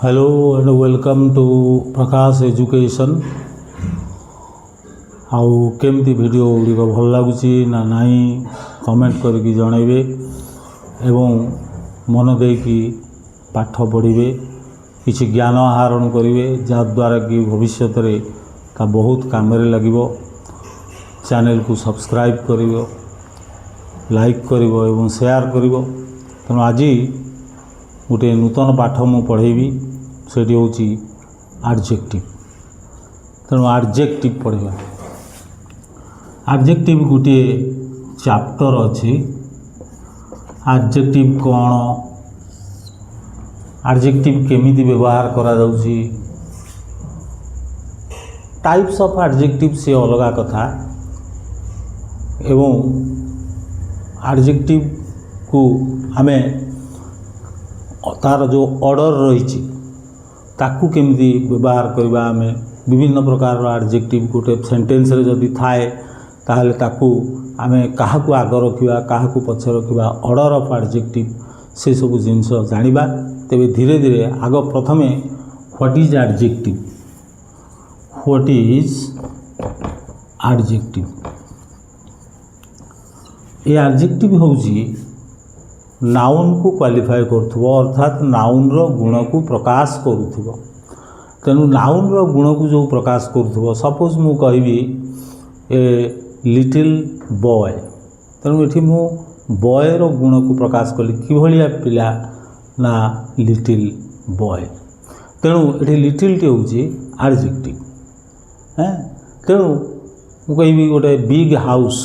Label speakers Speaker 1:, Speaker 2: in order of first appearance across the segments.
Speaker 1: Hello and welcome to Prakash education. आउ केमती video गुड़िक भल लगुच ना नहीं कमेंट करके जनइबे एवं मन देकी पाठ पढ़िबे, किसी ज्ञान आहरण करेंगे जहाद्वारा कि भविष्य रे ता बहुत काम लगिबो। चैनल को सब्सक्राइब करिवो, लाइक करिवो एवं शेयर करिवो। तेणु आज गोटे नूतन पाठ मु पढ़ेबी, सेठी होची एडजेक्टिव। तेणु एडजेक्टिव पढ़ेबा। एडजेक्टिव गोटे चैप्टर अच्छी। एडजेक्टिव कौन, एडजेक्टिव केमिति व्यवहार करा जाउची, टाइप्स ऑफ एडजेक्टिव से अलग कथा एवं एडजेक्टिव को हमें तार जो ऑर्डर रही ताकू केमिति व्यवहार करबा। हमें विभिन्न प्रकार एडजेक्टिव गोटे सेंटेंस रे जदि थाए ताहले ताकू हमें काहाकू आग रखिबा, काहाकू पछे रखिबा, ऑर्डर ऑफ एडजेक्टिव से सब जिनस जानिबा। तेबे धीरे धीरे आग प्रथमे what is adjective, what is adjective. ये एडजेक्टिव होउची नाउन को क्वालिफाई करुथबो, अर्थात नाउन रो गुण को प्रकाश करुथबो। तेणु नाउन रो गुण को जो प्रकाश करुथबो, सपोज मु कहबी ए लिटिल बॉय, तेणु एठी मु बॉय रो गुण को प्रकाश कली कि भलिया पिला ना लिटिल बॉय। तेणु एठी लिटिल टी होची एडजेक्टिव। तेणु मु कहबी गोटे बिग हाउस,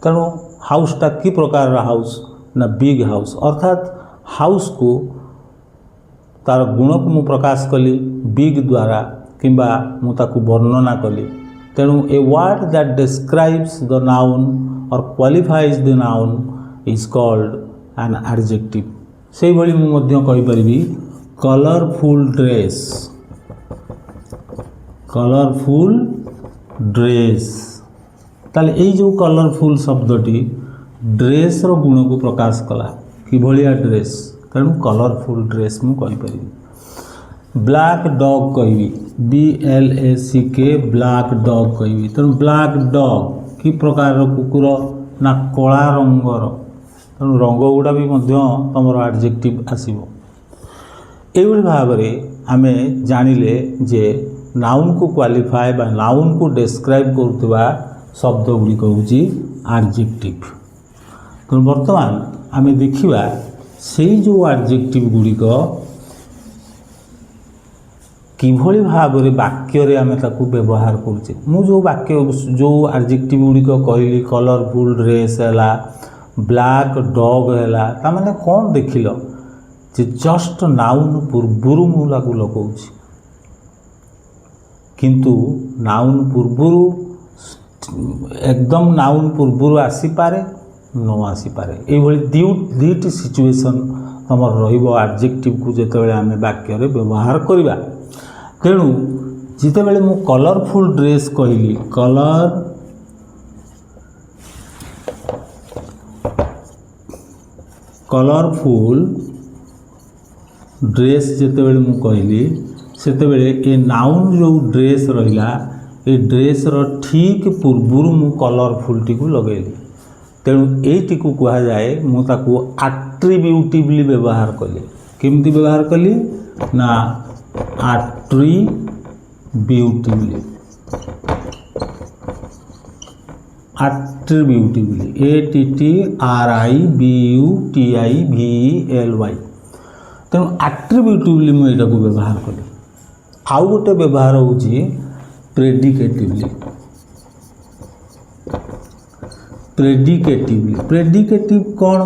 Speaker 1: तेणु हाउसटा कि प्रकार हाउस ना बिग हाउस, अर्थात हाउस को तार गुण को मु प्रकाश कली बिग द्वारा किंबा मु ताकू वर्णना कली। तेणु a word that describes the noun और qualifies the noun is called an adjective. से भली मु मध्य कहि परिबी कलरफुल ड्रेस, कलरफुल ड्रेस। ताले एई जो कलरफुल शब्दटी ड्रेस रो गुण को प्रकाश कला कि भलिया ड्रेस, तेणु कलरफुल ड्रेस मु कहि परिबी। ब्लैक डॉग कहबी, BLACK ब्लैक डॉग कहबी। तेणु ब्लैक डॉग कि प्रकार रो कुकुर ना कला रंगर, तेणु रंग गुड़ा भी मध्य तमर एडजेक्टिव आसीबो। एभली भाबरे आमे जानिले जे नाउन को क्वालिफाई बा नाउन को डिस्क्राइब करुवा शब्द गुड़िक होची एडजेक्टिव। तो बर्तमान आमे देखिबा से जो एडजेक्टिव गुड़िक किभली भाबरे वाक्य रे आमे ताकू व्यवहार करूचे। मु जो वाक्य जो एडजेक्टिव गुड़िक कहली कलरफुल ड्रेस हैला, ब्लैक डॉग हैला, ता माने कोन देखिलो जे जस्ट नाउन पूर्वरु मु लागू लगाउची, किंतु नाउन पूर्वरु एकदम नाउन पूर्वरु आसी पारे न आसी पारे। ये दुईटी सिचुएशन तमर रहिबो एडजेक्टिव को जेतेबेले आमे वाक्य रे व्यवहार करिबा। तेणु जेतेबेले मु कलरफुल ड्रेस कहली, कलरफुल ड्रेस जेतेबेले मु कहली सेतेबेले ए नाउन जो ड्रेस रहिला ए ड्रेस रो ठीक पूर्वरु मु कलरफुल टी को लगेली। तेणु एटी को कहा जाए मु ताकू एट्रिब्यूटिवली व्यवहार कली। केमती व्यवहार कली ना एट्रिब्यूटिवली, एट्रिब्यूटिवली ATTRIBUTIVELY। तेणु एट्रिब्यूटिवली मु एटा को व्यवहार कली। आउ गोटे व्यवहार होची प्रेडिकेटिवली, प्रेडिकेटिवली। प्रेडिकेटिव कौन,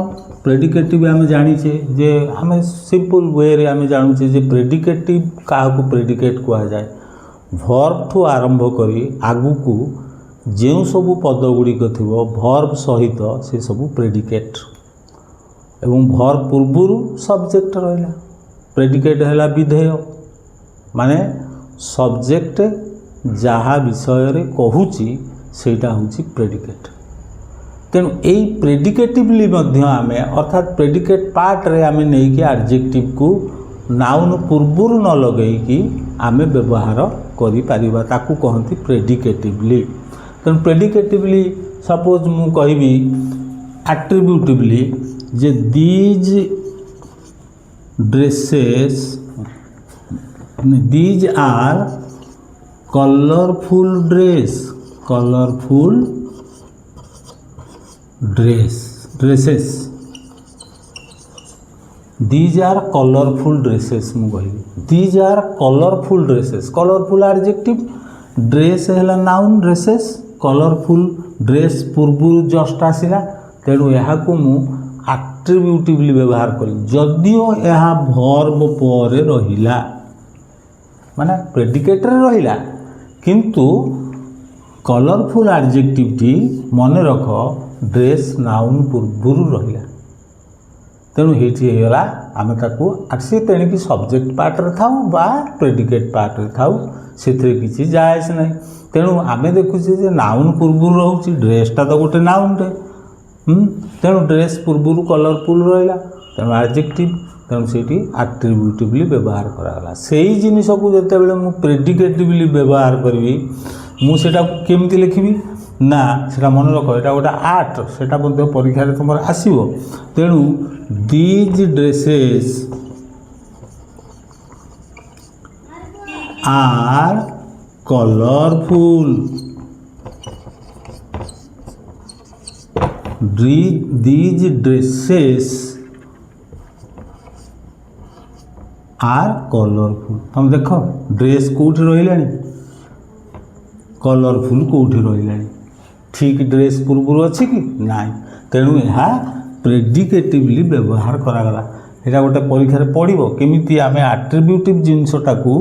Speaker 1: प्रेडिकेटिव आम जानीचे जे आम सिंपल वे रे आम जानूचे जे प्रेडिकेटिव क्या प्रेडिकेट कह जाए। भर्ब ठू आरंभ करी आगु को जो सब पद गुड़िक थी भर्ब सहित से सब प्रेडिकेट एवं भर्ब पूर्वर सब्जेक्ट रहा। प्रेडिकेट है विधेय माने सब्जेक्ट जहाँ विषय रे कहूची सेटा होची प्रेडिकेट। तेणु यही प्रेडिकेटिवली आमे अर्थात प्रेडिकेट पार्ट रे आमे नहीं कि एडजेक्टिव को नाउन पूर्वरु न लगेइकी आमे व्यवहार करि परिबा ताकू कहंती प्रेडिकेटिवली। तेणु प्रेडिकेटिवली सपोज मु कहबी एट्रिब्यूटिवली जे these dresses these are colourful dresses these are colourful dresses मु कहबी these are colourful dresses colourful adjective dress है नाउन ड्रेसेस कलरफुल ड्रेस पूर्व जस्ट आसला तेणु यहाँ मु एट्रिब्यूटिवली व्यवहार करी जदिओ यह वर्ब पर रहिला माने प्रेडिकेटर रहिला किंतु कलरफुल एडजेक्टिव टी मन रख ड्रेस नाउन पूर्व रहिला तेणु ये होगा आम ताकू सी तेणिकी सब्जेक्ट पार्ट रे थाउ बा प्रेडिकेट पार्ट रे थाउ से किसी जायस ना तेणु आम देखुचे नाउन पूर्व रोचे ड्रेसटा तो गोटे नाउनटे तेणु ड्रेस पूर्व कलरफुल रहा तेणु एडजेक्टिव तेणु से एट्रिब्यूटिवली व्यवहार कराला से ही जिनिस को जिते बड़े मु प्रेडिकेटिवली व्यवहार करी मुझे केमती लिखी ना सेटा मन रख यहाँ गोटे आर्ट से परीक्षा तुम आसो तेणु these dresses are colourful these dresses are colourful तुम देख ड्रेस कौटी रहा कलरफुल कौटी रहा ठीक ड्रेस पूर्व अच्छी कि ना तेणु यह प्रेडिकेटिवली व्यवहार करागला यहाँ गोटे परीक्षा पड़ो केमी आम एट्रिब्यूटिव जिनसटा को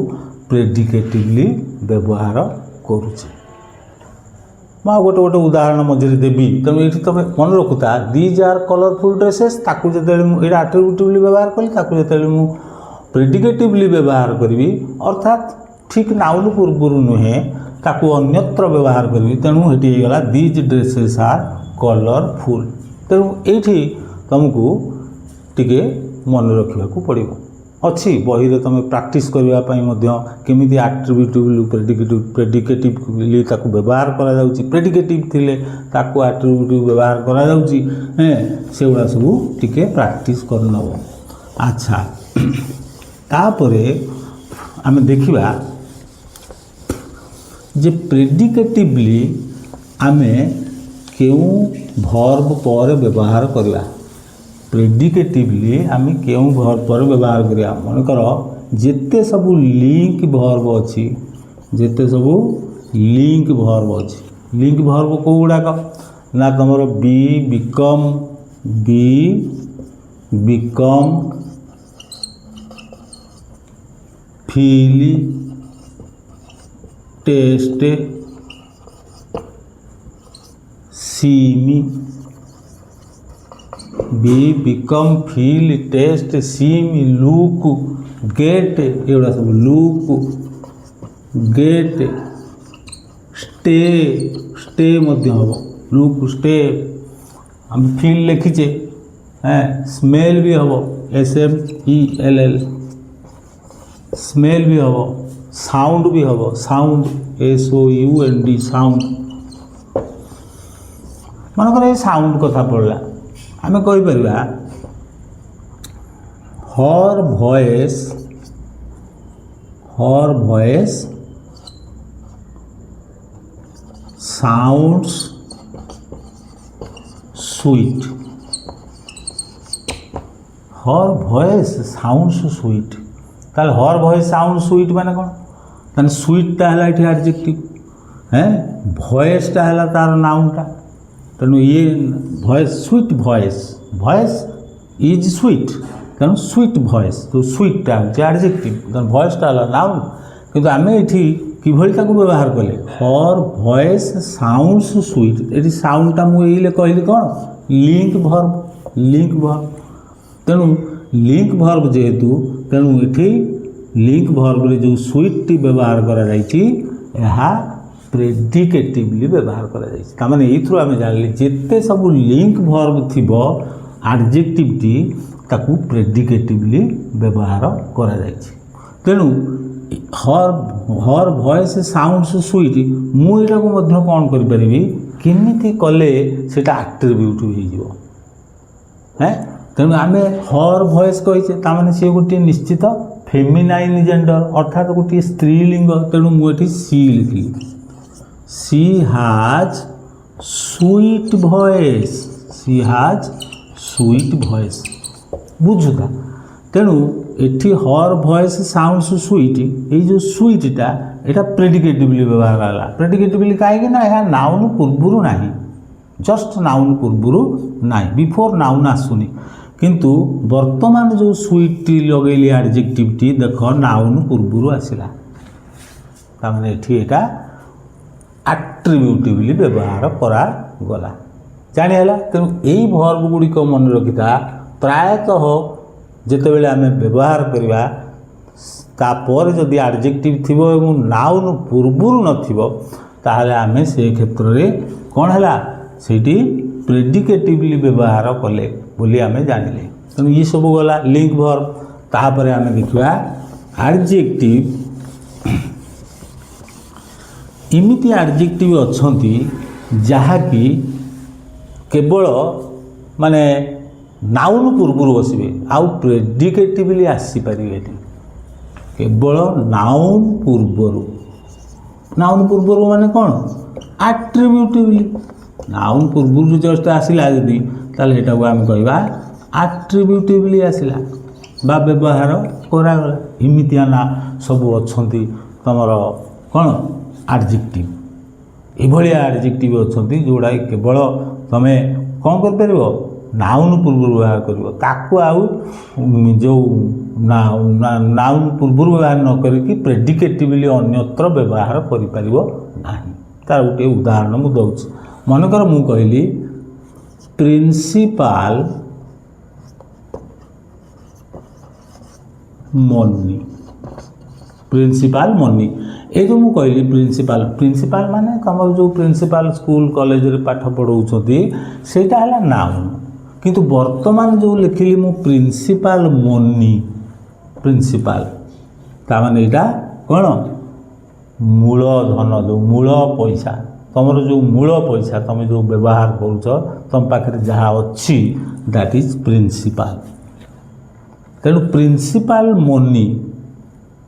Speaker 1: प्रेडिकेटिवली व्यवहार करुचे मैं गोटे गोटे उदाहरण मझे देवी तेणु ये तुम मन रखुता दीज आर कलरफुल ड्रेसेस ताकू जो यहाँ एट्रिब्यूटिवली व्यवहार कली जो प्रेडिकेटिवली व्यवहार करी अर्थात ठीक नाउन पूर्व नुहे ताकू अन्यत्र व्यवहार करी तेणु ये गला दीज ड्रेसेस आर कलरफुल तेणु ये तुमको टिके मन रखा पड़ो अच्छी बही रे तुम प्रैक्टिस करने केमी एट्रिब्यूटिव प्रेडिकेटिवली ताकू व्यवहार करा प्रेडिकेटिव थिले ताकू एट्रिब्यूटिव व्यवहार करा से गुड़ा सब टिके प्रैक्टिस कर नब। अच्छा तापरे आमे देखिबा जे प्रेडिकेटिवली आमे केउ वर्ब पर व्यवहार करवा प्रेडिकेटिवली आमे केउ वर्ब पर व्यवहार करिया मन कर जेते सब लिंक वर्ब अछि जेते सब लिंक वर्ब अछि लिंक वर्ब को गुडाक ना तमरो be become feel taste seem be become feel taste seem look get एगुड़ा सब लुक गेट स्टे स्टे हम लुक स्टे हम फील लिखीचे स्मेल भी हम SMELL स्मेल भी हम साउंड भी हम साउंड SOUND साउंड मनकर ये साउंड कथा पड़ला आमे कहि परिबा her voice sounds sweet her voice sounds sweet ताले हर वॉइस साउंड स्वीट माने कोन ताने स्वीटा है ये एडजेक्टिव वॉइसटा है तार नाउनटा तेणु ये voice sweet voice is sweet तेणु स्वीट वॉइस तो स्वीटा हूँ एडजेक्टिव वॉइसटा है नाउन किंतु आम ये किभली व्यवहार कले हर वॉइस साउंड्स स्वीट ये साउंडटा मुझे कहली कौन लिंक वर्ब तेणु लिंक वर्ब जेहेतु तेणु ये लिंक वर्ब रे जो स्वीट व्यवहार करा प्रेडिकेटिवली व्यवहार करा ये आम जान जिते सब लिंक वर्ब थी एडजेक्टिव टी ତାକୁ ପ୍ରେଡିକେଟିଭଲି ବ୍ୟବହାର କରାଯାଇଛି। ତେଣୁ ହର୍ ଭଏସ୍ ସାଉଣ୍ଡସ୍ ସୁଇଟ୍, ମୁଁ ଏଇଟାକୁ ମଧ୍ୟ କ'ଣ କରିପାରିବି, କେମିତି କଲେ ସେଇଟା ଆଟ୍ରିବ୍ୟୁଟିଭ୍ ହେଇଯିବ। ତେଣୁ ଆମେ ହର୍ ଭଏସ୍ କହିଛେ, ତାମାନେ ସିଏ ଗୋଟିଏ ନିଶ୍ଚିତ ଫେମିନାଇନ୍ ଜେଣ୍ଡର, ଅର୍ଥାତ୍ ଗୋଟିଏ ସ୍ତ୍ରୀଲିଙ୍ଗ। ତେଣୁ ମୁଁ ଏଠି ସି ଲେଖିଲି, she has sweet voice, she has sweet voice, ବୁଝୁଥା। ତେଣୁ ଏଠି ହର୍ ଭଏସ୍ ସାଉଣ୍ଡସ୍ ସୁଇଟ୍, ଏଇ ଯେଉଁ ସୁଇଟ୍ଟା ଏଇଟା ପ୍ରେଡିକେଟିଭଲି ବ୍ୟବହାର ହେଲା। ପ୍ରେଡିକେଟିଭଲି କାହିଁକି ନା ଏହା ନାଉନ୍ ପୂର୍ବରୁ ନାହିଁ, ଜଷ୍ଟ ନାଉନ୍ ପୂର୍ବରୁ ନାହିଁ, ବିଫୋର୍ ନାଉନ୍ ଆସୁନି। କିନ୍ତୁ ବର୍ତ୍ତମାନ ଯେଉଁ ସୁଇଟ୍ଟି ଲଗେଇଲି ଆଡ଼ଜେକ୍ଟିଭ୍ଟି, ଦେଖ ନାଉନ୍ ପୂର୍ବରୁ ଆସିଲା, ତାମାନେ ଏଠି ଏଇଟା ଆଟ୍ରିବ୍ୟୁଟିଭଲି ବ୍ୟବହାର କରାଗଲା, ଜାଣିହେଲା। ତେଣୁ ଏଇ ଭର୍ବ ଗୁଡ଼ିକ ମନେ ରଖିଥା। ପ୍ରାୟତଃ ଯେତେବେଳେ ଆମେ ବ୍ୟବହାର କରିବା, ତାପରେ ଯଦି ଆଡ଼ଜେକ୍ଟିଭ୍ ଥିବ ଏବଂ ନାଉନ୍ ପୂର୍ବରୁ ନଥିବ, ତାହେଲେ ଆମେ ସେ କ୍ଷେତ୍ରରେ କ'ଣ ହେଲା, ସେଇଠି ପ୍ରେଡିକେଟିଭଲି ବ୍ୟବହାର କଲେ ବୋଲି ଆମେ ଜାଣିଲେ। ତେଣୁ ଇଏ ସବୁ ଗଲା ଲିଙ୍କ୍ ଭର୍ବ। ତାପରେ ଆମେ ଦେଖିବା ଆଡ଼ଜେକ୍ଟିଭ୍। ଏମିତି ଆଡ଼ଜେକ୍ଟିଭ୍ ଅଛନ୍ତି ଯାହାକି କେବଳ ମାନେ ନାଉନ୍ ପୂର୍ବରୁ ବସିବେ, ଆଉ ପ୍ରେଡିକେଟିଭଲି ଆସିପାରିବେନି। କେବଳ ନାଉନ୍ ପୂର୍ବରୁ। ନାଉନ୍ ପୂର୍ବରୁ ମାନେ କ'ଣ, ଆଟ୍ରିବ୍ୟୁଟିଭଲି। ନାଉନ୍ ପୂର୍ବରୁ ଜଷ୍ଟ ଆସିଲା ଯଦି, ତାହେଲେ ଏଟାକୁ ଆମେ କହିବା ଆଟ୍ରିବ୍ୟୁଟିଭଲି ଆସିଲା ବା ବ୍ୟବହାର କରାଗଲା। ଏମିତିଆ ନା ସବୁ ଅଛନ୍ତି ତୁମର କ'ଣ ଆଡ଼ଜେକ୍ଟିଭ୍। ଏଭଳିଆ ଆଡ଼ଜେକ୍ଟିଭ୍ ଅଛନ୍ତି ଯେଉଁଟାକି କେବଳ ତୁମେ କ'ଣ କରିପାରିବ, ନାଉନ୍ ପୂର୍ବରୁ ବ୍ୟବହାର କରିବ। ତାକୁ ଆଉ ଯେଉଁ ନାଉନ୍ ପୂର୍ବରୁ ବ୍ୟବହାର ନ କରିକି ପ୍ରେଡିକେଟିଭଲି ଅନ୍ୟତ୍ର ବ୍ୟବହାର କରିପାରିବ ନାହିଁ। ତାର ଗୋଟିଏ ଉଦାହରଣ ମୁଁ ଦେଉଛି। ମନେକର ମୁଁ କହିଲି ପ୍ରିନ୍ସିପାଲ ମନି, ପ୍ରିନ୍ସିପାଲ ମନି। ଏ ଯେଉଁ ମୁଁ କହିଲି ପ୍ରିନ୍ସିପାଲ, ପ୍ରିନ୍ସିପାଲ ମାନେ ତୁମର ଯେଉଁ ପ୍ରିନ୍ସିପାଲ ସ୍କୁଲ କଲେଜରେ ପାଠ ପଢ଼ାଉଛନ୍ତି, ସେଇଟା ହେଲା ନାଉନ୍। କିନ୍ତୁ ବର୍ତ୍ତମାନ ଯେଉଁ ଲେଖିଲି ମୁଁ ପ୍ରିନ୍ସିପାଲ ମନି, ପ୍ରିନ୍ସିପାଲ, ତାମାନେ ଏଇଟା କ'ଣ, ମୂଳଧନ, ଯେଉଁ ମୂଳ ପଇସା, ତୁମର ଯେଉଁ ମୂଳ ପଇସା ତୁମେ ଯେଉଁ ବ୍ୟବହାର କରୁଛ, ତୁମ ପାଖରେ ଯାହା ଅଛି, ଦ୍ୟାଟ୍ ଇଜ୍ ପ୍ରିନ୍ସିପାଲ। ତେଣୁ ପ୍ରିନ୍ସିପାଲ ମନି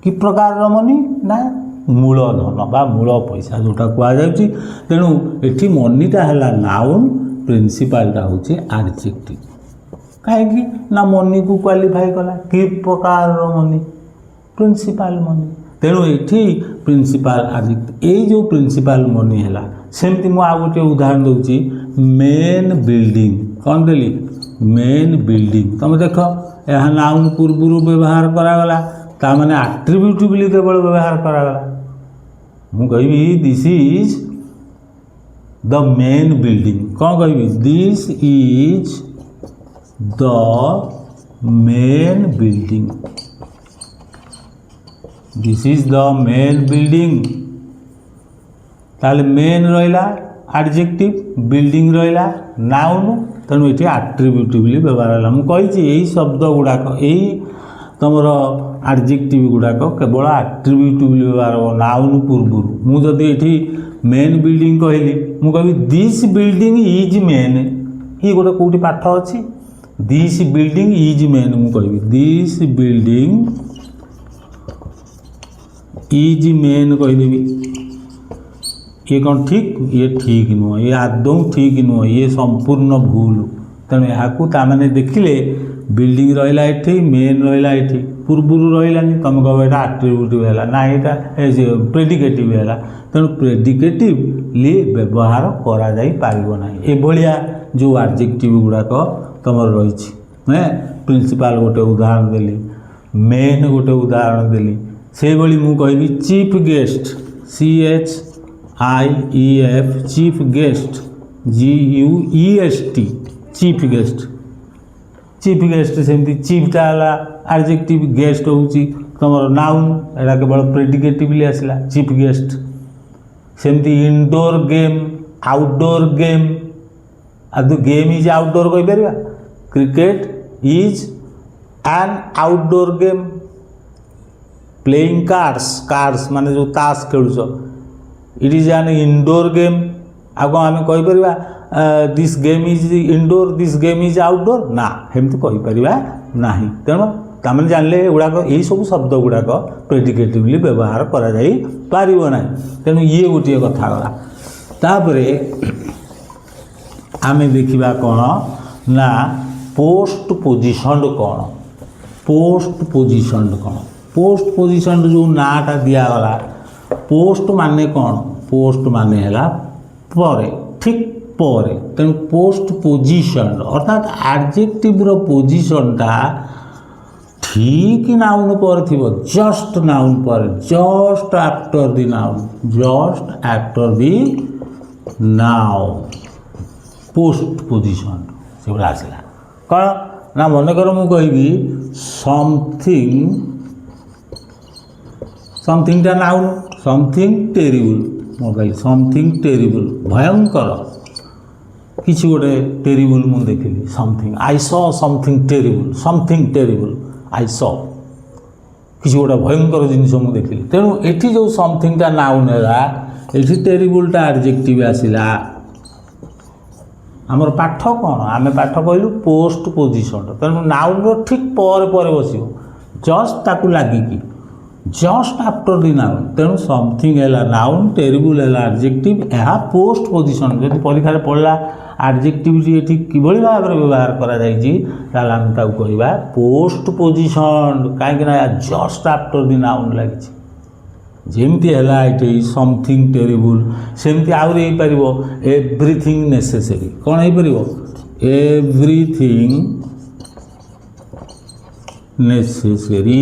Speaker 1: କି ପ୍ରକାରର ମନି ନା ମୂଳଧନ ବା ମୂଳ ପଇସା ଯେଉଁଟା କୁହାଯାଉଛି। ତେଣୁ ଏଠି ମନିଟା ହେଲା ନାଉନ୍, ପ୍ରିନ୍ସିପାଲଟା ହେଉଛି ଆଡ଼ଜେକ୍ଟିଭ୍। କାହିଁକି ନା ମନିକୁ କ୍ୱାଲିଫାଏ କଲା, କି ପ୍ରକାରର ମନି, ପ୍ରିନ୍ସିପାଲ ମନି। ତେଣୁ ଏଠି ପ୍ରିନ୍ସିପାଲ ଆଡ଼ଜେକ୍ଟିଭ୍। ଏଇ ଯେଉଁ ପ୍ରିନ୍ସିପାଲ ମନି ହେଲା, ସେମିତି ମୁଁ ଆଉ ଗୋଟିଏ ଉଦାହରଣ ଦେଉଛି, ମେନ୍ ବିଲ୍ଡିଂ। କ'ଣ ଦେଲି, ମେନ୍ ବିଲ୍ଡିଂ। ତୁମେ ଦେଖ ଏହା ନାଉନ୍ ପୂର୍ବରୁ ବ୍ୟବହାର କରାଗଲା, ତାମାନେ ଆଟ୍ରିବ୍ୟୁଟିଭଲି କେବଳ ବ୍ୟବହାର କରାଗଲା। ମୁଁ କହିବି this is the main building. କ'ଣ କହିବି, this is the main building, this is the main building. ତାହେଲେ ମେନ୍ ରହିଲା ଆଡ଼ଜେକ୍ଟିଭ୍, ବିଲ୍ଡିଂ ରହିଲା ନାଉନ୍। ତେଣୁ ଏଠି ଆଟ୍ରିବ୍ୟୁଟିଭଲି ବ୍ୟବହାର ହେଲା। ମୁଁ କହିଛି ଏଇ ଶବ୍ଦ ଗୁଡ଼ାକ, ଏଇ ତୁମର ଆଡ଼ଜେକ୍ଟିଭ୍ ଗୁଡ଼ାକ କେବଳ ଆଟ୍ରିବ୍ୟୁଟିଭଲି ବ୍ୟବହାର ହେବ, ନାଉନ୍ ପୂର୍ବରୁ। ମୁଁ ଯଦି ଏଠି ମେନ୍ ବିଲ୍ଡିଂ କହିଲି, ମୁଁ କହିବି ଦିସ୍ ବିଲ୍ଡିଂ ଇଜ୍ ମେନ୍। ଇଏ ଗୋଟେ କେଉଁଠି ପାଠ ଅଛି, ଦିସ୍ ବିଲ୍ଡିଂ ଇଜ୍ ମେନ୍। ମୁଁ କହିବି ଦିସ୍ ବିଲ୍ଡିଂ ଇଜ୍ ମେନ୍ କହିଦେବି। ये कौन ठीक, ये ठीक नुह, ये आदौ ठीक नुह, ये संपूर्ण भूल। तेणु यहाँ ताने देखिले बिल्डिंग रहा ये मेन रहा ये पूर्वर रही तुम कह यहाँ आट्रिब्यूटिव है ना, यहाँ प्रेडिकेटिव है। तेणु प्रेडिकेटिवली व्यवहार करा जाई पारिबो नाही। एभलिया जो एडजेक्टिव गुड़ाक तुम रही प्रिंसिपल गोटे उदाहरण देली, मेन गोटे उदाहरण देली। से भली मु कहबी chief guest, CHIEF chief guest, GUEST chief guest. Chief guest सेमती चीफटा है एडजेक्टिव, गेस्ट होउची तुमर नाउन, एटा केवल प्रेडिकेटिवली आसला चीफ गेस्ट। सेमती इनडोर गेम, आउटडोर गेम। आदि गेम इज आउटडोर कहि परबा, cricket is an outdoor game playing cards माने जो ताश खेलुछ it is an indoor game आग आम कहीपर this game is indoor this game is outdoor ना हेमती कहीपर ना तेणु तमें जानले गुड़ाक यही सब शब्द गुड़ाक प्रेडिकेटिवली व्यवहार करा जाई पारिबो ना तेणु ये गोटे कथा गला तापरे आमे देखिबा कौन ना पोस्ट पोजिशन कौन पोस्ट पोजिशन जो नाटा दिगला पोस्ट माने कौन पोस्ट माने है परे ठीक परे तेणु पोस्ट पोजिशन अर्थात एडजेक्टिव रो पोजिशन टा ठीक नाउन पर थी जस्ट नाउन पर just after the noun post position से गुड़ा आसला कौन ना मनकर मु कहि समथिंग टा noun something terrible mobile something terrible भयंकर किसी गोटे टेरिबल मु देखिली something I saw something terrible I saw किसी गोटे भयंकर जिनिस मुझे देखिली तेणु एठी जो समथिंग टा नाउन है ये टेरिबल टा एडजेक्टिव आसला आमर पाठ कौन आम पाठ कहलु पोस्ट पोजिशन तेणु नाउन रो ठीक पर बस जस्ट ताकू लगिकी जस्ट आफ्टर दी नाउन तेणु समथिंग है नाउन टेरिबल है एडजेक्टिव यह पोस्ट पोजिशन जब परीक्षा पढ़ला एडजेक्टिविटी ये किभली भाव में व्यवहार करा आम कहवा पोस्ट पोजिशन कहीं जस्ट आफ्टर दी नाउन लगी जमती है समथिंग टेरिबल सेमती आउरी पार एवरीथिंग नेसेसरी कौन हो पार एवरीथिंग नेसेसरी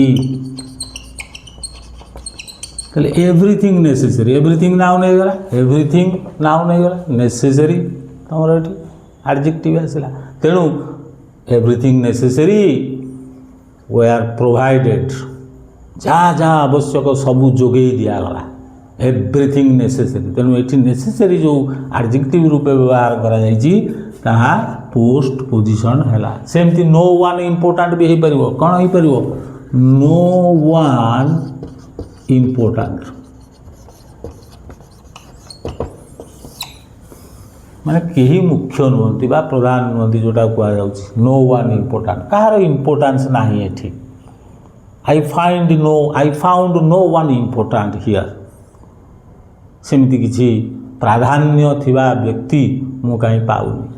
Speaker 1: ताले एवरीथिंग नेसेसरी एवरीथिंग नाउन हो गला एवरीथिंग नाउन हो गला नेसेसरी तुम ये एडजेक्टिव आसला तेणु everything necessary we are provided जहाँ जहाँ आवश्यक सबू जोगे दिगला एवरीथिंग नेसेसरी तेणु ये नेसेसरी जो एडजेक्टिव रूपे व्यवहार करा पोस्ट पोजिशन है सेमती नो वन इम्पोर्टाट भी हो पार कौन हो पार नो वन इम्पोर्टाट माने कहीं मुख्य नुहति प्रधान नुहति जोटा कहुँ नो वन इम्पोर्टाट कहार इम्पोर्टान्स ना ये I found no one important here सेमती किसी प्राधान्य थिबा व्यक्ति मु कहीं पाऊनी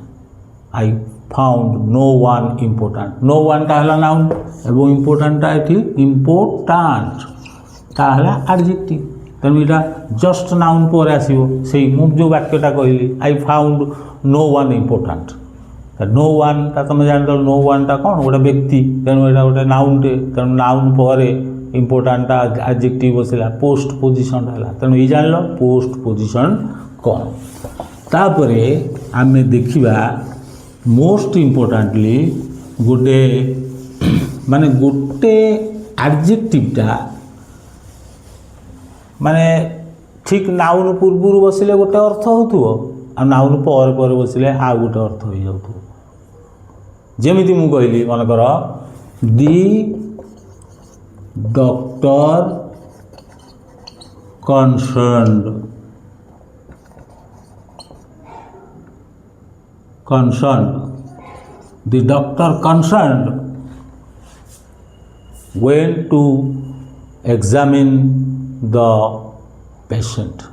Speaker 1: I found no one important no one टा है नाउन एवं इम्पोर्टाट टा ये इम्पोर्टाट ता है एडजेक्टिव तेणु यहाँ जस्ट नाउन पर आसो से जो वाक्यटा कहली I found no one important no one ता तुम जान नो वन टा कौन गोटे व्यक्ति तेणु यहाँ गोटे नाउन टे तेणु नाउन पर इम्पोर्टाट एडजेक्टिव बसला पोस्ट पोजिशन है तेणु ये जान लो पोस्ट पोजिशन कौन तापर आम देखा मोस्ट इम्पोर्टाटली गोटे माने गोटे एडजेक्टिवटा माने ठीक नाउन पूर्व बसिले गोटे अर्थ हो नाउन पर बसिले आ गोटे अर्थ हो जाऊ जमीती मु कहली मनकर the doctor concerned the doctor concerned went to examine the patient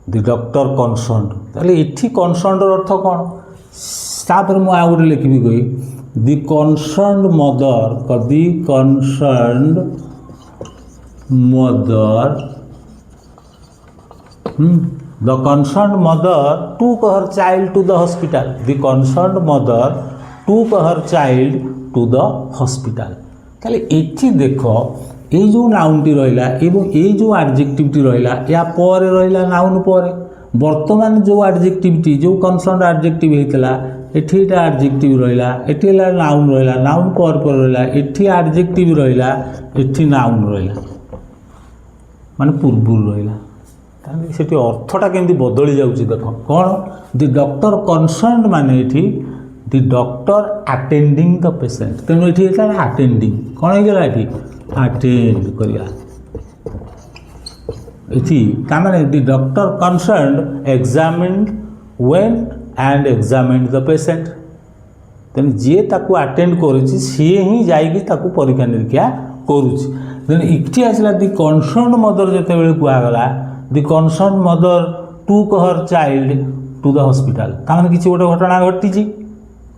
Speaker 1: the doctor concerned ताले इठी concerned अर्थ कौन तापर मु आ गोटे लिखी कही the concerned mother took her child to the hospital the concerned mother took her child to the hospital ताले इठी देखो ये जो नाउनटी रहा एवं ये जो एडजेक्टिवटी रहा या पर रहा नाउन पर वर्तमान जो एडजेक्टिवटी जो कंसर्न एडजेक्टिव होता एठी एडजेक्टिव रहा एठी नाउन रहा नाउन पर रहा एठी एडजेक्टिव रहा एठी नाउन रहा माने पूर्व रहा से अर्थटा केमती बदली जाऊँगी देख कौन दि डॉक्टर कंसर्न माने एठी ଦି ଡକ୍ଟର ଆଟେଣ୍ଡିଂ ଦ ପେସେଣ୍ଟ। ତେଣୁ ଏଠି ହେଲା ଆଟେଣ୍ଡିଂ, କ'ଣ ହେଇଗଲା ଏଠି ଆଟେଣ୍ଡ କରିବା। ଏଠି ତାମାନେ the doctor concerned examined went and examined the patient. ତେଣୁ ଯିଏ ତାକୁ ଆଟେଣ୍ଡ କରୁଛି ସିଏ ହିଁ ଯାଇକି ତାକୁ ପରୀକ୍ଷା ନିରୀକ୍ଷା କରୁଛି। ତେଣୁ ଏଠି ଆସିଲା ଦି କନସର୍ଣ୍ଣ ମଦର ଯେତେବେଳେ କୁହାଗଲା the concerned mother took her child to the hospital, ତାମାନେ କିଛି ଗୋଟେ ଘଟଣା ଘଟିଛି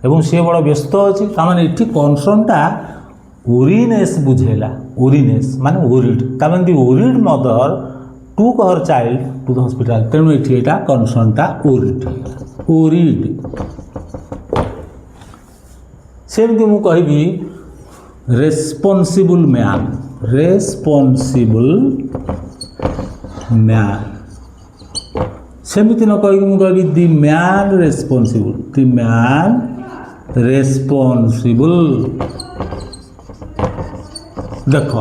Speaker 1: ଏବଂ ସିଏ ବଡ଼ ବ୍ୟସ୍ତ ଅଛି। ତାମାନେ ଏଠି କନସର୍ଣ୍ଣଟା ଓରିନେସ୍ ବୁଝେଇଲା, ଓରିନେସ୍ ମାନେ ଓରିଡ୍, ତାମାନେ the worried mother took her child to the hospital. ତେଣୁ ଏଠି ଏଇଟା କନସର୍ଣ୍ଣଟା ଓରିଡ୍ ହେଇଗଲା, ଓରିଡ୍। ସେମିତି ମୁଁ କହିବି ରେସ୍ପନ୍ସିବୁଲ୍ ମ୍ୟାନ୍, ରେସ୍ପନ୍ସିବୁଲ୍ ମ୍ୟାନ୍। ସେମିତି ନ କହିକି ମୁଁ କହିବି the man responsible, the man responsible. ଦେଖ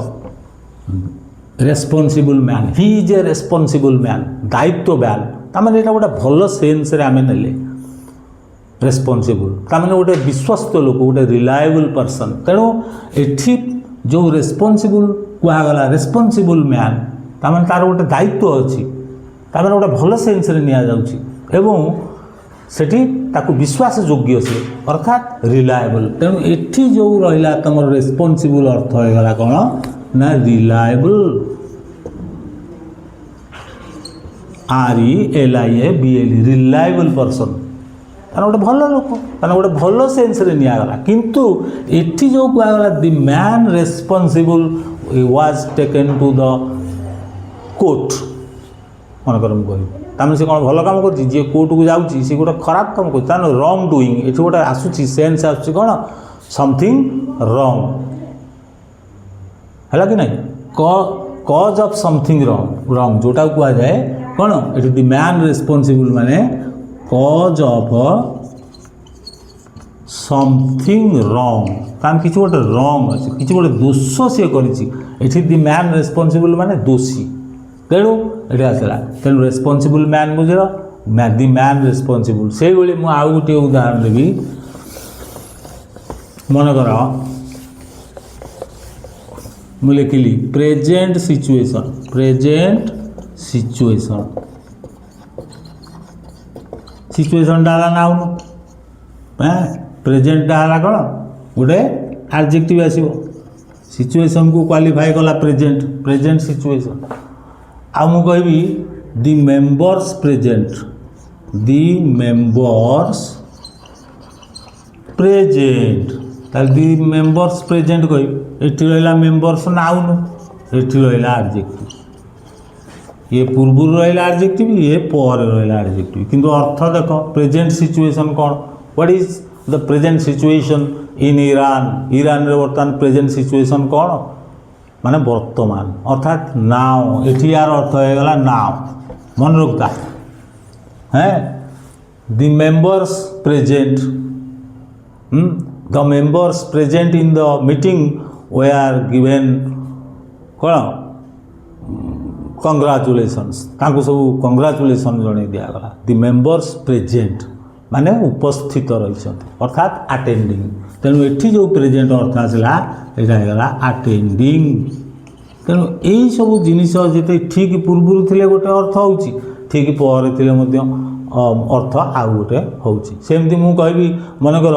Speaker 1: responsible man, he is a responsible man, ଦାୟିତ୍ୱବାନ। ତାମାନେ ଏଇଟା ଗୋଟେ ଭଲ ସେନ୍ସରେ ଆମେ ନେଲେ ରେସ୍ପନ୍ସିବୁଲ୍, ତାମାନେ ଗୋଟେ ବିଶ୍ୱସ୍ତ ଲୋକ, ଗୋଟେ ରିଲାଏବୁଲ୍ ପର୍ସନ୍। ତେଣୁ ଏଠି ଯେଉଁ ରେସ୍ପନ୍ସିବୁଲ୍ କୁହାଗଲା ରେସ୍ପନ୍ସିବୁଲ୍ ମ୍ୟାନ୍, ତାମାନେ ତା'ର ଗୋଟେ ଦାୟିତ୍ୱ ଅଛି, ତାମାନେ ଗୋଟେ ଭଲ ସେନ୍ସରେ ନିଆଯାଉଛି ଏବଂ ସେଠି ତାକୁ ବିଶ୍ୱାସ ଯୋଗ୍ୟ ସେ, ଅର୍ଥାତ୍ ରିଲାଏବୁଲ୍। ତେଣୁ ଏଠି ଯେଉଁ ରହିଲା ତୁମର ରେସ୍ପନ୍ସିବୁଲ୍ ଅର୍ଥ ହୋଇଗଲା କ'ଣ ନା ରିଲାଏବୁଲ୍, RELIABLE, ରିଲାଏବୁଲ୍ ପର୍ସନ୍, ତାହେଲେ ଗୋଟେ ଭଲ ଲୋକ, ତାହେଲେ ଗୋଟେ ଭଲ ସେନ୍ସରେ ନିଆଗଲା। କିନ୍ତୁ ଏଠି ଯେଉଁ କୁହାଗଲା ଦି man responsible was taken to the court, ମନେକର ମୁଁ କହିବି ତାମାନେ ସେ କ'ଣ ଭଲ କାମ କରୁଛି, ଯିଏ କୋର୍ଟକୁ ଯାଉଛି ସେ ଗୋଟେ ଖରାପ କାମ କରୁଛି, ତାହେଲେ ରଙ୍ଗ ଡୁଇଂ। ଏଠି ଗୋଟେ ଆସୁଛି ସେନ୍ସ ଆସୁଛି କ'ଣ ସମଥିଙ୍ଗ ରଙ୍ଗ, ହେଲା କି ନାହିଁ, କଜ୍ ଅଫ୍ ସମଥିଙ୍ଗ ରଙ୍ଗ ଯେଉଁଟାକୁ କୁହାଯାଏ କ'ଣ ଏଠି ଦି ମ୍ୟାନ୍ ରେସ୍ପନ୍ସିବୁଲ୍ ମାନେ କଜ୍ ଅଫ୍ ସମଥିଙ୍ଗ ରଙ୍ଗ, ତାମାନେ କିଛି ଗୋଟେ ରଙ୍ଗ ଅଛି, କିଛି ଗୋଟେ ଦୋଷ ସିଏ କରିଛି। ଏଠି ଦି ମ୍ୟାନ୍ ରେସ୍ପନ୍ସିବୁଲ୍ ମାନେ ଦୋଷୀ, ତେଣୁ ଏଠି ଆସିଲା। ତେଣୁ ରେସ୍ପନ୍ସିବୁଲ୍ ମ୍ୟାନ୍ ବୁଝିଲ, ଦି ମ୍ୟାନ୍ ରେସ୍ପନ୍ସିବୁଲ୍। ସେଇଭଳି ମୁଁ ଆଉ ଗୋଟିଏ ଉଦାହରଣ ଦେବି। ମନେକର ମୁଁ ଲେଖିଲି ପ୍ରେଜେଣ୍ଟ ସିଚୁଏସନ୍, ପ୍ରେଜେଣ୍ଟ ସିଚୁଏସନ୍, ସିଚୁଏସନ୍ଟା ହେଲା ନାଉନ୍, ପ୍ରେଜେଣ୍ଟଟା ହେଲା କ'ଣ ଗୋଟେ ଆଡ଼ଜେକ୍ଟିଭ୍ ଆସିବ, ସିଚୁଏସନ୍କୁ କ୍ୱାଲିଫାଏ କଲା ପ୍ରେଜେଣ୍ଟ, ପ୍ରେଜେଣ୍ଟ ସିଚୁଏସନ୍। ଆଉ ମୁଁ କହିବି ଦି ମେମ୍ବର୍ସ ପ୍ରେଜେଣ୍ଟ, ଦି ମେମ୍ବର୍ସ ପ୍ରେଜେଣ୍ଟ, ତାହେଲେ ଦି ମେମ୍ବର୍ସ ପ୍ରେଜେଣ୍ଟ କହିବି। ଏଠି ରହିଲା ମେମ୍ବର୍ସ ନାଉନ୍, ଏଠି ରହିଲା ଆଡ଼ଜେକ୍ଟିଭ୍, ଇଏ ପୂର୍ବରୁ ରହିଲା ଆଡ଼ଜେକ୍ଟିଭ୍, ଇଏ ପରେ ରହିଲା ଆଡ଼ଜେକ୍ଟିଭ୍। କିନ୍ତୁ ଅର୍ଥ ଦେଖ ପ୍ରେଜେଣ୍ଟ ସିଚୁଏସନ୍ କ'ଣ, what is the present situation in Iran, ଇରାନରେ ବର୍ତ୍ତମାନ ପ୍ରେଜେଣ୍ଟ ସିଚୁଏସନ୍ କ'ଣ ମାନେ ବର୍ତ୍ତମାନ, ଅର୍ଥାତ୍ ନାଓ। ଏଠି ୟାର ଅର୍ଥ ହୋଇଗଲା ନାଓ, ମନେ ରଖତା হ্যাঁ the members present the members present in the meeting were given କ'ଣ କଂଗ୍ରାଚୁଲେସନ୍ସ, ତାଙ୍କୁ ସବୁ କଂଗ୍ରାଚୁଲେସନ୍ ଜଣାଇ ଦିଆଗଲା। ଦି ମେମ୍ବର୍ସ ପ୍ରେଜେଣ୍ଟ ମାନେ ଉପସ୍ଥିତ ରହିଛନ୍ତି, ଅର୍ଥାତ୍ ଆଟେଣ୍ଡିଂ। ତେଣୁ ଏଠି ଯେଉଁ ପ୍ରେଜେଣ୍ଟ ଅର୍ଥ ଆସିଲା ଏଇଟା ହେଇଗଲା ଆଟେଣ୍ଡିଂ। ତେଣୁ ଏଇସବୁ ଜିନିଷ ଯେତେ ଠିକ୍ ପୂର୍ବରୁ ଥିଲେ ଗୋଟେ ଅର୍ଥ ହେଉଛି, ଠିକ୍ ପରେ ଥିଲେ ମଧ୍ୟ ଅର୍ଥ ଆଉ ଗୋଟେ ହେଉଛି। ସେମିତି ମୁଁ କହିବି ମନେକର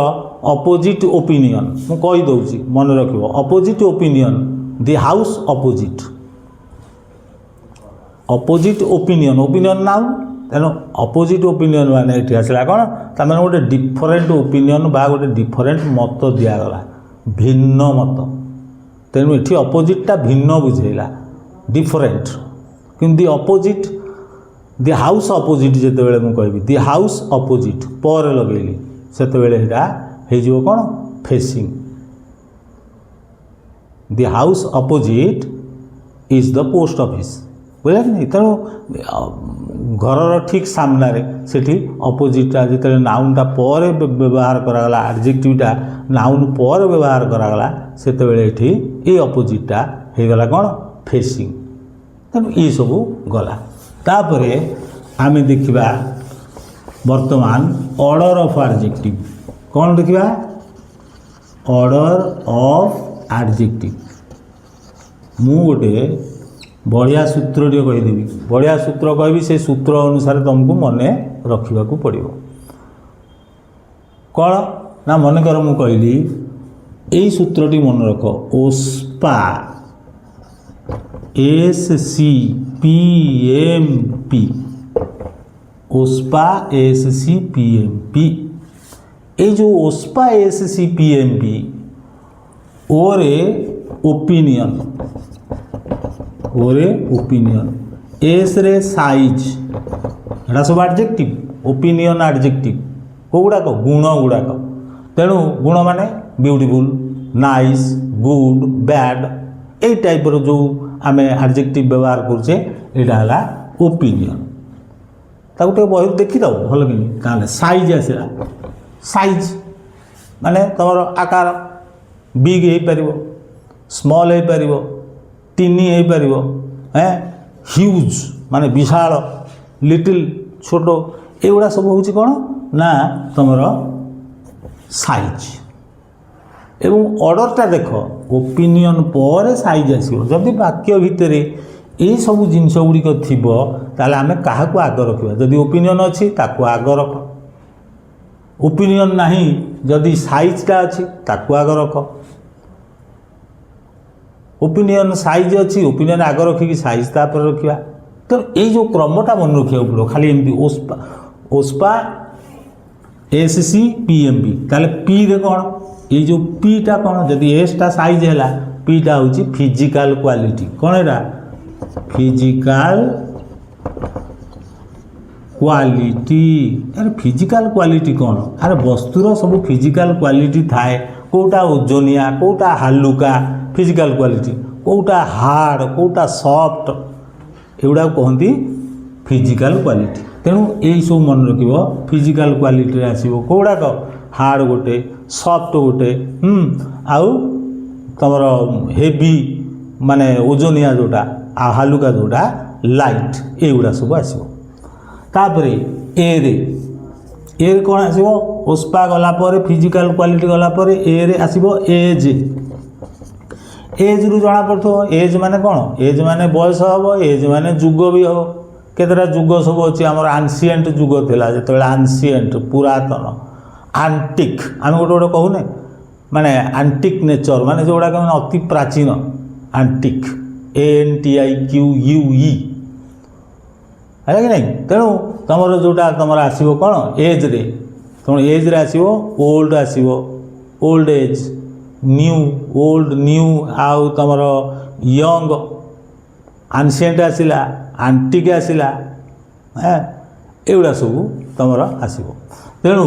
Speaker 1: ଅପୋଜିଟ୍ ଓପିନିଅନ୍, ମୁଁ କହିଦେଉଛି ମନେ ରଖିବ, opposite opinion, the house opposite, opposite opinion, opinion now. ତେଣୁ ଅପୋଜିଟ୍ ଓପିନିଅନ୍ ମାନେ ଏଠି ଆସିଲା କ'ଣ ତାମାନେ ଗୋଟେ ଡିଫରେଣ୍ଟ ଓପିନିଅନ୍ ବା ଗୋଟେ ଡିଫରେଣ୍ଟ ମତ ଦିଆଗଲା, ଭିନ୍ନ ମତ। ତେଣୁ ଏଠି ଅପୋଜିଟ୍ଟା ଭିନ୍ନ ବୁଝେଇଲା, ଡିଫରେଣ୍ଟ। କିନ୍ତୁ ଦି ଅପୋଜିଟ୍, ଦି ହାଉସ୍ ଅପୋଜିଟ୍ ଯେତେବେଳେ ମୁଁ କହିବି ଦି ହାଉସ୍ ଅପୋଜିଟ୍ ପରେ ଲଗେଇଲି, ସେତେବେଳେ ଏଇଟା ହେଇଯିବ କ'ଣ facing. The house opposite is the post office, ବୁଝିଲା କି ନାହିଁ। ତେଣୁ ଘରର ଠିକ୍ ସାମ୍ନାରେ ସେଠି ଅପୋଜିଟ୍ଟା ଯେତେବେଳେ ନାଉନ୍ଟା ପରେ ବ୍ୟବହାର କରାଗଲା, ଆଡ଼ଜେକ୍ଟିଭ୍ଟା ନାଉନ୍ ପରେ ବ୍ୟବହାର କରାଗଲା, ସେତେବେଳେ ଏଠି ଏଇ ଅପୋଜିଟ୍ଟା ହେଇଗଲା କ'ଣ ଫେସିଂ। ତେଣୁ ଏସବୁ ଗଲା। ତାପରେ ଆମେ ଦେଖିବା ବର୍ତ୍ତମାନ ଅର୍ଡ଼ର ଅଫ୍ ଆଡ଼ଜେକ୍ଟିଭ୍। कौन देखा ऑर्डर ऑफ एडजेक्टिव मु गोटे बढ़िया सूत्र कहीदेवी बढ़िया सूत्र कहबी से सूत्र अनुसार तुमको मन रखा पड़ो कौन ना मन कर मु कहली यही सूत्रटी मन रख ओस्पा SCPMP ओस्पा SCPMP ये जो ओस्पा SCPMP ओरे ओपिनियन एस रे साइज एटा सब एडजेक्टिव ओपिनियन एडजेक्टिव को गुड़ाक गुण गुड़ाक तेणु गुण माने ब्यूटीफुल नाइस गुड बैड ए टाइप जो आम एडजेक्टिव व्यवहार करुचे यहाँ है ओपिनियन ताको बही देखीद भल कि साइज आसला साइज माने तुम आकार बिग हो पार स्मॉल हो पार टिनी हो पार ह्यूज माने विशाल लिटिल छोट एगुड़ा सब हूँ कौन ना तुम साइज एवं ऑर्डरटा देख ओपिनियन पर साइज आसो जदि वाक्य भितर ये सब जिनस गुड़िक थी ताले आम क्या आग रखा जदि ओपिनियन अच्छी ताको आग रख ओपिनियन नहीं जदि साइजटा अच्छी ताको आग रख ओपिनियन साइज अच्छी ओपिनियन आग रखिकी साइज तापर रखा तो ये जो क्रमटा मन रखा पड़ो खाली एमती ओस्पा SCPMP ताले पी रे कौन ये जो पीटा कौन जदि एसटा साइज है पीटा हूँ फिजिकल क्वालिटी कौन एटा फिजिकल क्वालिटी अरे फिजिकल क्वालिटी कौन अरे वस्तुर सब फिजिकल क्वालिटी थाए कोटा ओजनिया कोटा हालुका फिजिकल क्वालिटी कोटा हार्ड कोटा सॉफ्ट एगुड़ा कहती फिजिकल क्वालिटी तेणु यही सब मन रख फिजिकल क्वालिटी आसो कौड़ाक हार्ड गोटे सॉफ्ट गोटे आउ तुम हेवी माने ओजनिया जोटा आ हालुका जोटा लाइट एगुड़ा सब आसो तापरे ए कौन आसो ओस्पा गलापर फिजिकल क्वालिटी गलापर ए आसो एज एज रु जना पड़ो एज माने कौन एज माने बयस हम एज माने जुग भी हम केतटा जुग सब अच्छी आम आंसिएंट जुग थिला जो आंसिएंट पुरातन आंटिक आम गोटे गोटे कहूने माने आंटिक नेचर माने जोड़ा अति प्राचीन आंटिक ANTIQUE है कि नहीं तेणु तुम जोटा तुम आसो कौन एज रे तुम एज रे आसो ओल्ड आसो old age new old new आउ तुम यंग आंसिएंट आसला आंटिक आसला एगुड़ा सब तुम आसो तेणु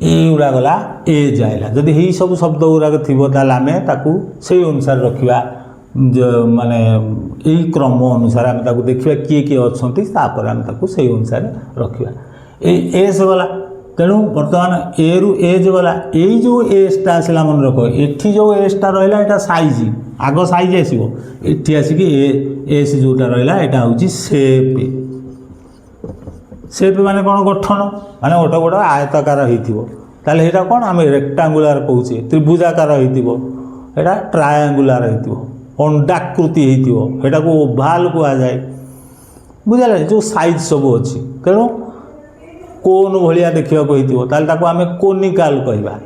Speaker 1: युवा गला एज आएगा जदि यही सब शब्द गुराक थी आम ताकू से अनुसार रखा माने यही क्रम अनुसार आम ताकू देखा किए किए अच्छा आम ताकू से अनुसार रखा एस गला तेणु बर्तमान ए रु एज गला यही जो एसटा आसला मन रख एठी जो एसटा रहा यहाँ साइज आग साइज आसो ये आसिक एस जोटा रहा यहाँ हूँ सेप सेप माने कौन गठन माने गोटे गोटे आयताकार होता यहाँ कौन आम रेक्टांगुलार कौचे त्रिभुजाकार होता ट्रायंगुलार हो अंडाकृति होता को ओभाल कहुए बुझे जो साइज सब अच्छी तेणु कोन भाया देखा आम कोनिकाल कहवा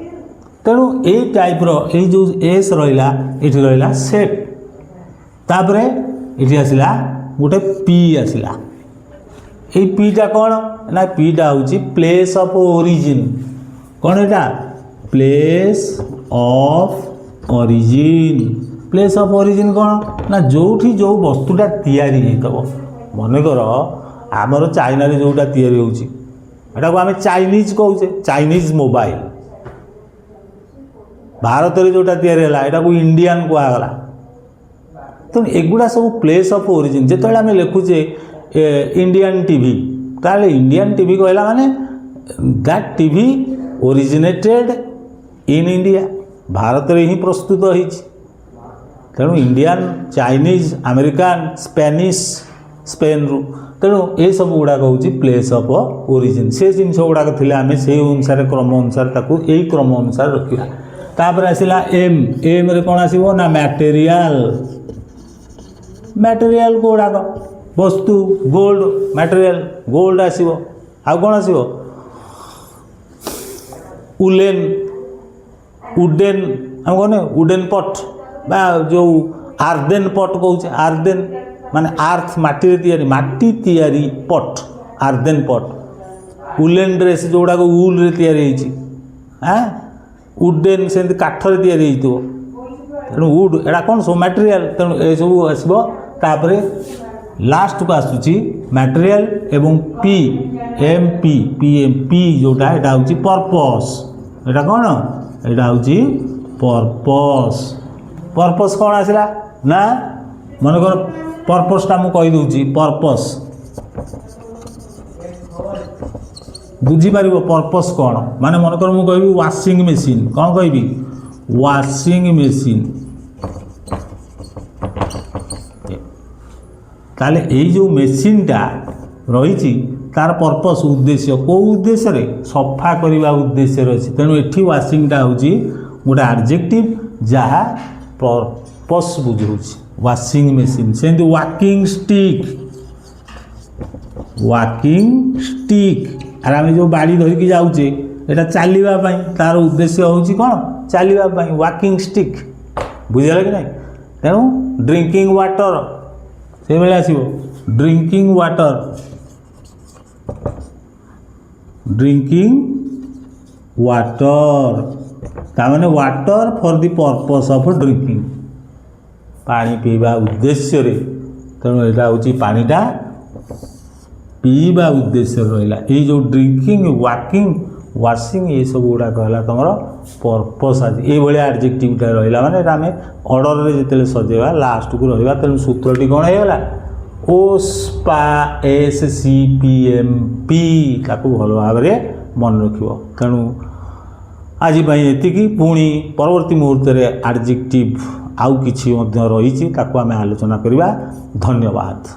Speaker 1: तेणु ये टाइप्र ये जो एस रहा ये रहा सेप तापर ये आसला गोटे पी आसला ये पीटा कौन ना पीटा हूँ प्लेस ऑफ ओरिजिन कौन एटा place of origin place of origin कौन ना जोठी जो वस्तुटा तैयारी होतबो मनकर आमर चाइना रे जोटा तैयारी होउची एटा को आम चाइनीज कहूचे चाइनीज मोबाइल भारत रे जोटा तैयारी है एटा को इंडियन कहगला तो एगुड़ा सब प्लेस ऑफ ओरिजिन जो आम लिखुचे इंडियन टीवी ताले इंडियन टीवी कहला माने that TV originated in India Bharat रे ही प्रस्तुत होईची तेणु Indian Chinese American Spanish Spain रु तेणु ये सब गुड़ाक हूँ प्लेस ऑफ ओरिजिन से जिनस गुड़ाक थे आम से अनुसार क्रम अनुसार यही क्रम अनुसार रखा तापर आसला एम एम रे कौन आसो ना मटेरियल मटेरियल गुड़ाक वस्तु गोल्ड मटेरियल गोल्ड आसो आउ कौन आसो उलेन उडेन आम कहने उडेन पट बा जो आर्देन पट कहे आर्देन माने आर्थ माटी माटी तैयारी पट आर्देन पट उलेन ड्रेस जो गुड़ाक उल रे या उडेन से काठर तैयारी तेणु वुड एटा कौन सब मटेरियल तेणु ये सब आसो लास्ट को आसूची मटेरियल एवं P M P P M P जोटा एटा हूँ पर्पस एटा कौन एटा हूँ पर्पस पर्पस कौन आसला ना मन कर पर्पसटा मु कही दूची पर्पस बुझीपार पर्पस कौन माने मन कर मु कहबी वाशिंग मशीन कौन कहबी वाशिंग मशीन ताले यही जो मेसीनटा रही तार पर्पस उद्देश्य कौ उद्देश्य रे सफा करने उद्देश्य अच्छी तेणु ये वाशिंगटा हूँ गोटे एडजेक्टिव जहाँ पर्पस बुझाऊँ वाशिंग मशीन से वाकिंग स्टिक आर आम जो बाड़ी धरिकी जाऊे यहाँ चलवाई तार उद्देश्य हूँ कौन चलवाई वाकिंग स्टिक बुझेगा कि नहीं तेणु ड्रिंकिंग वाटर से भाई आसो ड्रिंकिंग वाटर ताने water for the purpose of drinking पानी पीवा उद्देश्य रे तेणु यहाँ हूँ पानीटा पीवा उद्देश्य रहा ये जो ड्रिंकिंग वाकिंग वाशिंग ये सब गुड़ाक है तुम पर्पस आज ये एडजेक्टिवटा रहा माने आम ऑर्डर रे जिते सजेवा लास्ट को रहा तेणु सूत्रटी कौन होगा ओस्पा S C P M P ताकू भल भाव में मन रख तेणु आज ये पुणी परवर्ती मुहूर्त में एडजेक्टिव आउ किछि रही आलोचना करवा। धन्यवाद।